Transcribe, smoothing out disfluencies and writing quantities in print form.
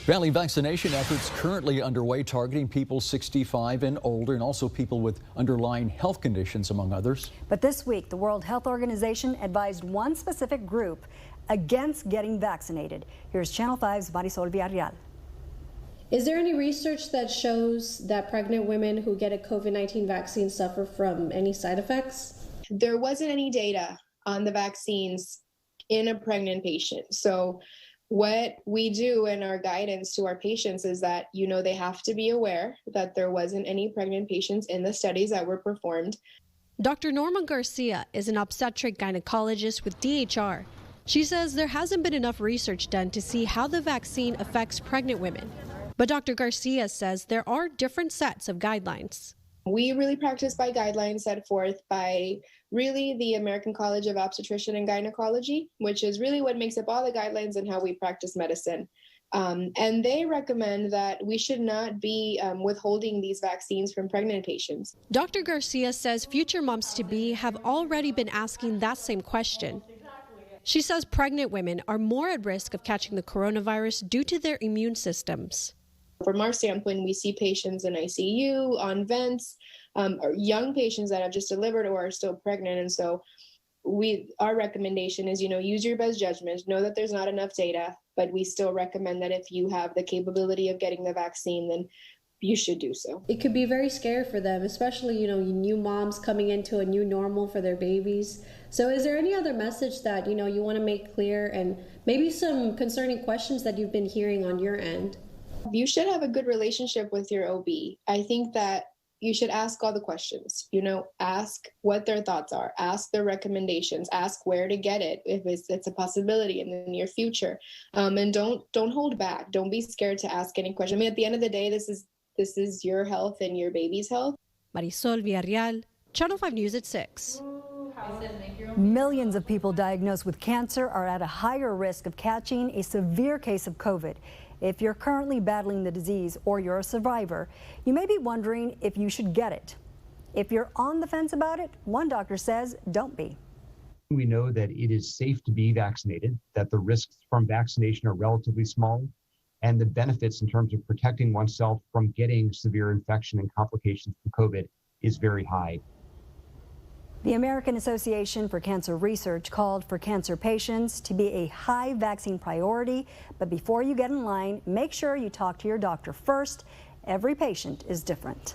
Valley vaccination efforts currently underway targeting people 65 and older and also people with underlying health conditions, among others. But this week, the World Health Organization advised one specific group against getting vaccinated. Here's Channel 5's Marisol Villarreal. Is there any research that shows that pregnant women who get a COVID-19 vaccine suffer from any side effects? There wasn't any data on the vaccines in a pregnant patient. So what we do in our guidance to our patients is that, they have to be aware that there wasn't any pregnant patients in the studies that were performed. Dr. NORMA GARCIA is an obstetric gynecologist with DHR. She says there hasn't been enough research done to see how the vaccine affects pregnant women. But Dr. Garcia says there are different sets of guidelines. We really practice by guidelines set forth by really the American College of Obstetrician and Gynecology, which is really what makes up all the guidelines and how we practice medicine. And they recommend that we should not be withholding these vaccines from pregnant patients. Dr. Garcia says future moms-to-be have already been asking that same question. She says pregnant women are more at risk of catching the coronavirus due to their immune systems. From our standpoint, we see patients in ICU, on vents, or young patients that have just delivered or are still pregnant. And so our recommendation is, use your best judgment. Know that there's not enough data, but we still recommend that if you have the capability of getting the vaccine, then you should do so. It could be very scary for them, especially, new moms coming into a new normal for their babies. So is there any other message that, you want to make clear, and maybe some concerning questions that you've been hearing on your end? You should have a good relationship with your OB. I think that you should ask all the questions, ask what their thoughts are, ask their recommendations, ask where to get it if it's a possibility in the near future. And don't hold back. Don't be scared to ask any question. At the end of the day, this is your health and your baby's health. Marisol Villarreal, Channel 5 News at 6. Millions of people diagnosed with cancer are at a higher risk of catching a severe case of COVID. If you're currently battling the disease or you're a survivor, you may be wondering if you should get it. If you're on the fence about it, one doctor says don't be. We know that it is safe to be vaccinated, that the risks from vaccination are relatively small, and the benefits in terms of protecting oneself from getting severe infection and complications from COVID is very high. The American Association for Cancer Research called for cancer patients to be a high vaccine priority, but before you get in line, make sure you talk to your doctor first. Every patient is different.